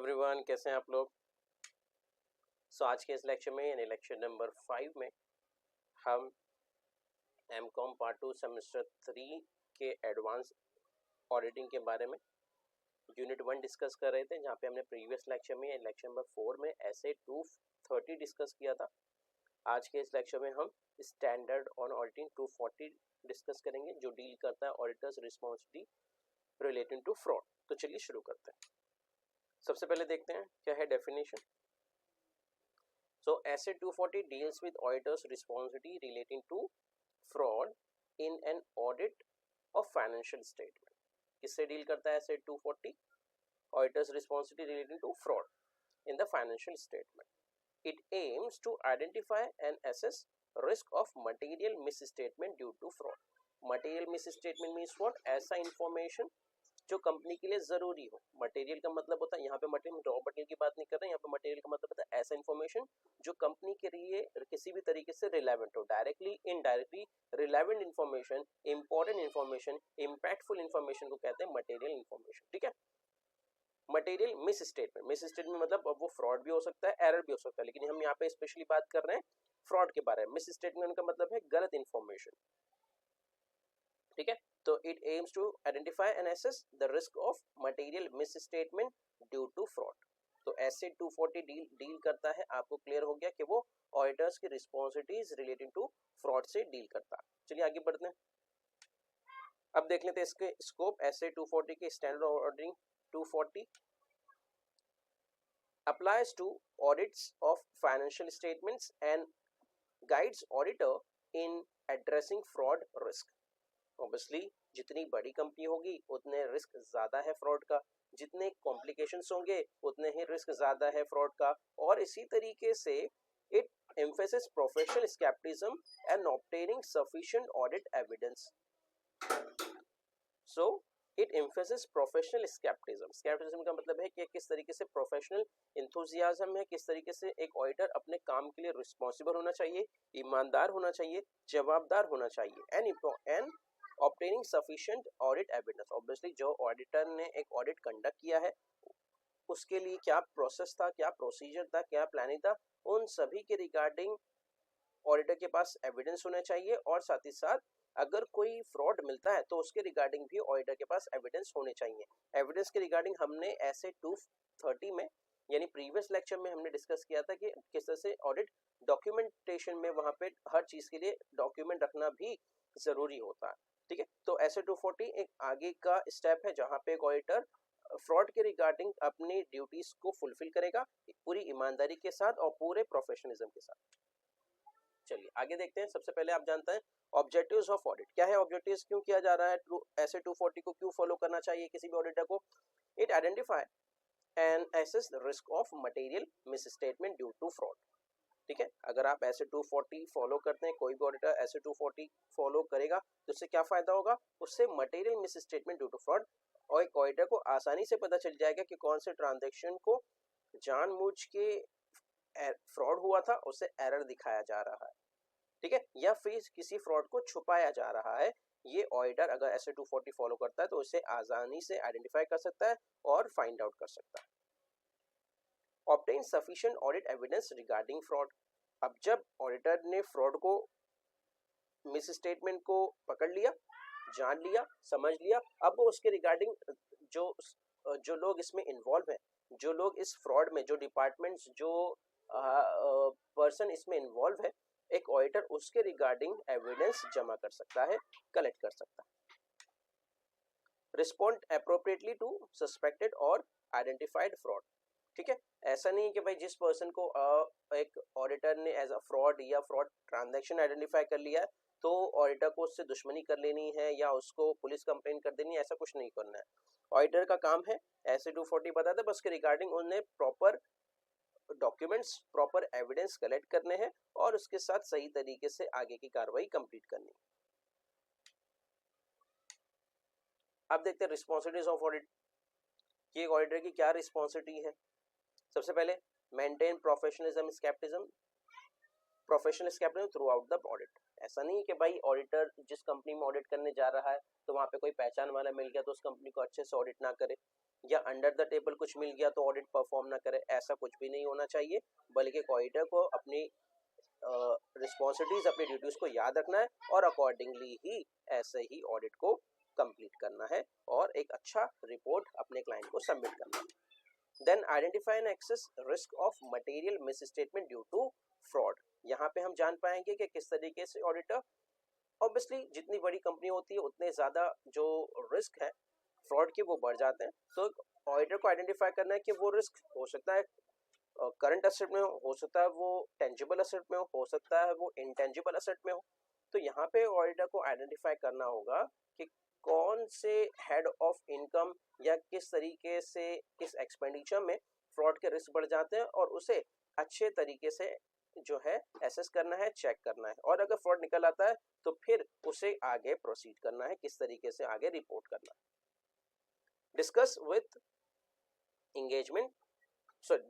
Everyone, कैसे हैं आप लोग। आज के इस लेक्चर में यानी लेक्चर नंबर 5 में हम एमकॉम पार्ट 2 सेमेस्टर 3 के एडवांस ऑडिटिंग के बारे में यूनिट 1 डिस्कस कर रहे थे, जहाँ पे हमने प्रीवियस लेक्चर में लेक्चर नंबर 4 में एसे 230 डिस्कस किया था। आज के इस लेक्चर में हम स्टैंडर्ड ऑन ऑडिटिंग 240 डिस्कस करेंगे, जो डील करता है auditors responsibility relating to fraud. तो चलिए शुरू करते हैं। सबसे पहले देखते हैं क्या है definition. So Asset 240 deals with auditors' responsibility relating to fraud in an audit of financial statement. किससे डील करता है Asset 240? Auditors' responsibility relating to fraud in the financial statement. It aims to identify and assess risk of material misstatement due to fraud. Material misstatement means what? ऐसा information जो company के लिए जरूरी हो। Material का मतलब होता है, यहाँ पे मटेरियल रॉ मटेरियल की बात नहीं कर रहे हैं, यहाँ पे मटेरियल का मतलब होता है ऐसा इन्फॉर्मेशन जो कंपनी के लिए किसी भी तरीके से रिलेवेंट हो, directly indirectly relevant information, important information, impactful information को कहते हैं मटेरियल इन्फॉर्मेशन। ठीक है। मटेरियल मिस स्टेटमेंट मतलब अब वो फ्रॉड भी हो सकता है, एरर भी हो सकता है, लेकिन हम यहाँ पे स्पेशली बात कर रहे हैं फ्रॉड के बारे में। मिस स्टेटमेंट का मतलब है गलत इन्फॉर्मेशन। ठीक है। तो it aims to identify and assess the risk of material misstatement due to fraud. तो एसेट 240 डील करता है, आपको क्लियर हो गया कि वो ऑडिटर्स की रिस्पॉन्सिबिलिटीज रिलेटिंग टू फ्रॉड से डील करता है। चलिए आगे बढ़ते हैं। अब देख लेते हैं इसके स्कोप। एसेट 240 के standard auditing 240 applies to audits of financial statements and guides auditor in addressing fraud risk. Obviously जितनी बड़ी कंपनी होगी उतने रिस्क ज्यादा है फ्रॉड का, जितने कॉम्प्लिकेशंस होंगे उतने ही रिस्क ज्यादा है फ्रॉड का। और इसी तरीके से it emphasis professional scepticism and obtaining sufficient audit evidence. So it emphasis professional scepticism का मतलब है कि किस तरीके से प्रोफेशनल इंथुजियाज्म है, किस तरीके से एक ऑडिटर अपने काम के लिए रिस्पॉन्सिबल होना चाहिए, ईमानदार होना चाहिए, जवाबदार होना चाहिए, and obtaining sufficient audit evidence. Obviously जो ऑडिटर ने एक ऑडिट कंडक्ट किया है उसके लिए क्या प्रोसेस था, क्या प्रोसीजर था, क्या प्लानिंग था, उन सभी के रिगार्डिंग ऑडिटर के पास एविडेंस होना चाहिए। और साथ ही साथ अगर कोई फ्रॉड मिलता है तो उसके रिगार्डिंग भी ऑडिटर के पास एविडेंस होने चाहिए। एविडेंस के रिगार्डिंग हमने ऐसे 230 में यानी प्रीवियस लेक्चर में हमने डिस्कस किया था कि किस तरह से ऑडिट डॉक्यूमेंटेशन में वहां पे हर चीज के लिए डॉक्यूमेंट रखना भी जरूरी होता है। ठीक है। तो एसेट 240 एक आगे का स्टेप है जहां पे एक ऑडिटर फ्रॉड के रिगार्डिंग अपनी ड्यूटीज को फुलफिल करेगा पूरी ईमानदारी के साथ और पूरे प्रोफेशनलिज्म के साथ। चलिए आगे देखते हैं। सबसे पहले आप जानते हैं ऑब्जेक्टिव्स ऑफ ऑडिट क्या है, ऑब्जेक्टिव्स क्यों किया जा रहा है, एसेट 240 को क्यों फॉलो करना चाहिए किसी भी ऑडिटर को। It identify and assess the risk of material misstatement due to fraud. ठीक है। अगर आप एसेट 240 फॉलो करते हैं, कोई भी ऑडिटर एसेट 240 फॉलो करेगा तो उससे क्या फायदा होगा, उससे material misstatement due to fraud और एक ऑडिटर को आसानी से पता चल जाएगा कि कौन से ट्रांजैक्शन को जानबूझ के फ्रॉड हुआ था, उसे एरर दिखाया जा रहा है। ठीक है। या फिर किसी फ्रॉड को छुपाया जा रहा है। ये ऑडिटर अगर एसेट 240 फॉलो करता है तो उसे आसानी से आइडेंटिफाई कर सकता है और फाइंड आउट कर सकता है। Obtain sufficient audit evidence regarding fraud. अब जब ऑडिटर ने फ्रॉड को मिस स्टेटमेंट को पकड़ लिया, जान लिया, समझ लिया, अब वो उसके रिगार्डिंग जो लोग इसमें इन्वॉल्व हैं, जो लोग इस फ्रॉड में, जो डिपार्टमेंट्स, जो पर्सन इसमें इन्वॉल्व है, एक ऑडिटर उसके रिगार्डिंग एविडेंस जमा कर सकता है, कलेक्ट कर सकता है। रिस्पॉन्ड एप्रोप्रिएटली टू सस्पेक्टेड और आइडेंटिफाइड फ्रॉड। ठीक है। ऐसा नहीं कि भाई जिस पर्सन को एक ऑडिटर ने एज अ फ्रॉड या फ्रॉड ट्रांजैक्शन आइडेंटिफाई कर लिया है तो ऑडिटर को उससे दुश्मनी कर लेनी है या उसको पुलिस कंप्लेन कर देनी है, ऐसा कुछ नहीं करना है। ऑडिटर का काम है ऐसे 240 बताते बस के रिगार्डिंग उन्हें proper documents, proper evidence collect करने हैं और उसके साथ सही तरीके से आगे की कार्रवाई कंप्लीट करनी। अब देखते हैं रिस्पॉन्सिबिलिटीज ऑफ ऑडिट। ये ऑडिटर की क्या रिस्पॉन्सिबिलिटी है। सबसे पहले maintain professionalism scepticism, professional scepticism throughout the audit. ऐसा नहीं कि भाई ऑडिटर जिस कंपनी में ऑडिट करने जा रहा है तो वहां पे कोई पहचान वाला मिल गया तो उस कंपनी को अच्छे से ऑडिट ना करे। या अंडर द टेबल कुछ मिल गया तो ऑडिट परफॉर्म ना करे, ऐसा कुछ भी नहीं होना चाहिए, बल्कि एक ऑडिटर को अपनी रिस्पॉन्सिबिलिटीज, अपनी ड्यूटीज को याद रखना है और अकॉर्डिंगली ही ऐसे ही ऑडिट को कंप्लीट करना है और एक अच्छा रिपोर्ट अपने क्लाइंट को सबमिट करना है। Then identify and access risk of material misstatement due to fraud. यहाँ पे हम जान पाएंगे कि किस तरीके से ऑडिटर, ऑब्वियसली जितनी बड़ी कंपनी होती है उतने ज्यादा जो रिस्क है फ्रॉड के वो बढ़ जाते हैं, तो ऑडिटर को आइडेंटिफाई करना है कि वो रिस्क हो सकता है करंट एसेट में हो सकता है वो टेंजिबल एसेट में हो सकता है वो इंटेंजिबल एसेट में हो। तो यहाँ पे ऑडिटर को आइडेंटिफाई करना होगा कि कौन से हेड ऑफ इनकम या किस तरीके से किस एक्सपेंडिचर में फ्रॉड के रिस्क बढ़ जाते हैं और उसे अच्छे तरीके से जो है एसेस करना है, चेक करना है, और अगर फ्रॉड निकल आता है तो फिर उसे आगे प्रोसीड करना है, किस तरीके से आगे रिपोर्ट करना है। Discuss with engagement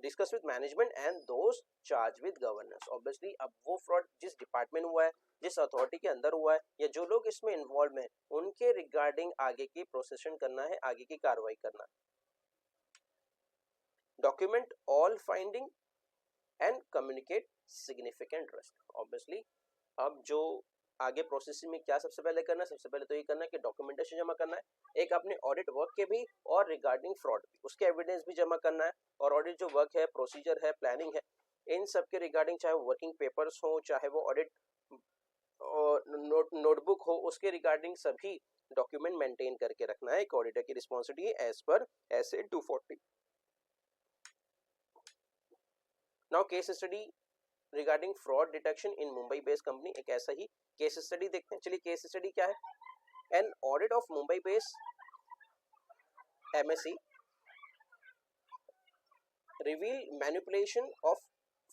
discuss with management and those charge with governance. Obviously अब वो फ्रॉड जिस डिपार्टमेंट हुआ है, जिस अथॉरिटी के अंदर हुआ है या जो लोग इसमें इन्वॉल्व हैं, उनके रिगार्डिंग आगे की प्रोसेशन करना है, आगे की कार्रवाई करना है। Document all finding and communicate significant risk. Obviously अब जो आगे प्रोसेसिंग में क्या सबसे पहले करना है, सबसे पहले तो ये करना है कि डॉक्यूमेंटेशन जमा करना है, एक अपने ऑडिट वर्क के भी और रिगार्डिंग फ्रॉड भी, उसके एविडेंस भी जमा करना है। और ऑडिट जो वर्क है, प्रोसीजर है, प्लानिंग है, इन सब के रिगार्डिंग चाहे वो वर्किंग पेपर्स हो, चाहे वो ऑडिट नोटबुक हो, उसके रिगार्डिंग सभी डॉक्यूमेंट मेंटेन करके रखना है, एक ऑडिटर की रिस्पॉन्सिबिलिटी है एज पर SA 240। Now case study regarding fraud detection in Mumbai based company, एक ऐसा ही केस स्टडी देखते हैं। चलिए केस स्टडी क्या है। An audit of Mumbai based MSE reveal manipulation of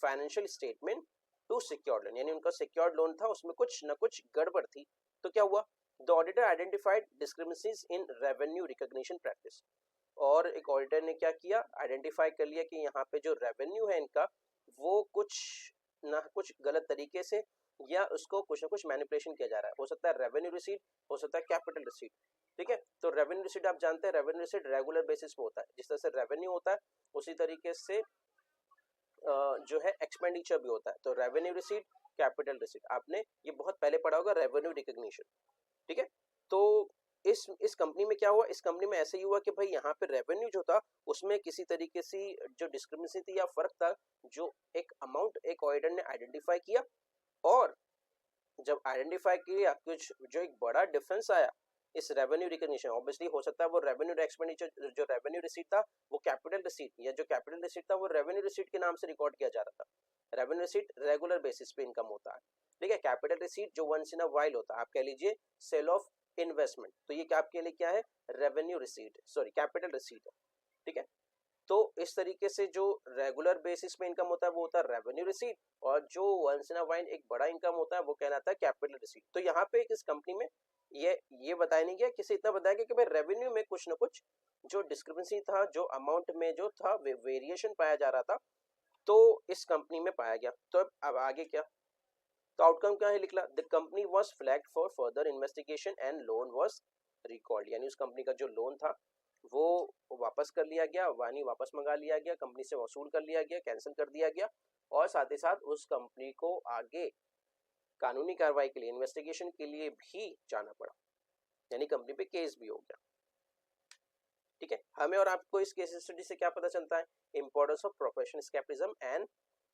financial statement to secured loan, यानी उनका सिक्योर्ड लोन था, उसमें कुछ न कुछ गड़बड़ थी। तो क्या हुआ, the auditor identified discrepancies in revenue recognition practice. और एक ऑडिटर ने क्या किया, आइडेंटिफाई कर लिया कि यहाँ पे जो रेवेन्यू है इनका वो कुछ ना कुछ गलत तरीके से या उसको कुछ ना कुछ मैनिपुलेशन किया जा रहा है। हो सकता है रेवेन्यू रिसीट, हो सकता है कैपिटल रिसीट, ठीक है। तो रेवेन्यू रिसीट आप जानते हैं, रेवेन्यू रिसीट रेगुलर बेसिस पे होता है, जिस तरह से रेवेन्यू होता है उसी तरीके से जो है एक्सपेंडिचर भी होता है। तो रेवेन्यू रिसीट, कैपिटल रिसीट, आपने ये बहुत पहले पढ़ा होगा, रेवेन्यू रिकॉग्निशन, ठीक है। तो इस कंपनी में क्या हुआ, इस कंपनी में ऐसे ही हुआ कि भाई यहाँ पे रेवेन्यू जो था उसमें किसी तरीके से जो डिस्क्रिमिनेशन थी या फर्क था, जो एक अमाउंट एक ऑडिटर ने आइडेंटिफाई किया, और जब आइडेंटिफाई किया कुछ जो एक बड़ा डिफरेंस आया इस रेवेन्यू रिकॉग्निशन। ऑब्वियसली हो सकता है वो रेवेन्यू एक्सपेंडिचर जो रेवेन्यू रिसीट था वो कैपिटल रिसीट, या जो कैपिटल रिसीट था वो रेवेन्यू रिसीट के नाम से रिकॉर्ड किया जा रहा था। रेवेन्यू रिसीट रेगुलर बेसिस पे इनकम होता है, ठीक है। कैपिटल रिसीट जो वंस इन अ वाइल होता है, आप कह लीजिए सेल ऑफ इन्वेस्टमेंट, तो ये क्या आपके लिए क्या है, revenue receipt, sorry capital receipt है, ठीक है। तो इस तरीके से जो रेगुलर बेसिस पे इनकम होता है वो होता है रेवेन्यू रिसीट, और जो वंस इन अ वाइल एक बड़ा इनकम होता है वो कहलाता है कैपिटल रिसीट। तो यहाँ पे इस कंपनी में ये बताया नहीं गया, किसी इतना बताया गया कि भाई रेवेन्यू में कुछ ना कुछ जो डिस्क्रिपेंसी था, जो अमाउंट में जो था वेरिएशन पाया जा रहा था, तो इस कंपनी में पाया गया। तो अब आगे क्या, तो आउटकम क्या है लिखला, the company was flagged for further investigation and loan was recalled, यानी उस कंपनी का जो लोन था वो वापस कर लिया गया, वानी वापस मंगा लिया गया, कंपनी से वसूल कर लिया गया, कैंसिल कर दिया गया, और साथ ही साथ उस कंपनी को आगे कानूनी कार्रवाई के लिए, इन्वेस्टिगेशन के लिए भी जाना पड़ा, यानी कंपनी पे केस भी हो गया, ठीक है। हमें और आपको इस केस स्टडी से क्या पता चलता है, importance of professional scepticism and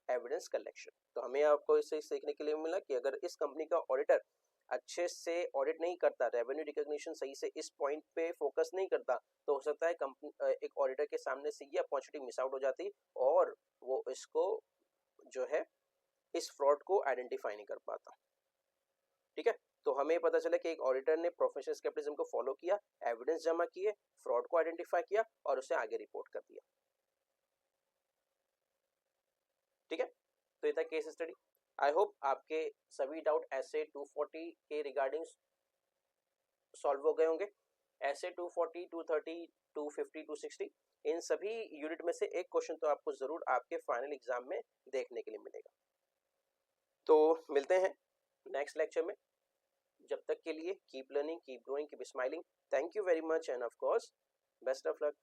evidence collection. तो हमें आपको इससे सीखने के लिए मिला कि अगर इस कंपनी का ऑडिटर अच्छे से ऑडिट नहीं करता, रेवेन्यू रिकॉग्निशन सही से इस पॉइंट पे फोकस नहीं करता, तो हो सकता है कंपनी एक ऑडिटर के सामने से ये अपॉर्चुनिटी मिस आउट हो जाती और वो इसको जो है इस फ्रॉड को आइडेंटिफाई नहीं कर पाता, ठीक है। तो हमें पता चला कि एक ऑडिटर ने प्रोफेशनल स्केप्टिज्म को फॉलो किया, एविडेंस जमा किए, फ्रॉड को आइडेंटिफाई किया और उसे आगे रिपोर्ट कर दिया, ठीक है। तो ये था केस स्टडी। आई होप आपके सभी डाउट SA 240 के रिगार्डिंग सॉल्व हो गए होंगे। SA 240, 230, 250, 260 इन सभी यूनिट में से एक क्वेश्चन तो आपको जरूर आपके फाइनल एग्जाम में देखने के लिए मिलेगा। तो मिलते हैं नेक्स्ट लेक्चर में, जब तक के लिए keep learning, keep growing, keep smiling. Thank you very much end of course best of luck.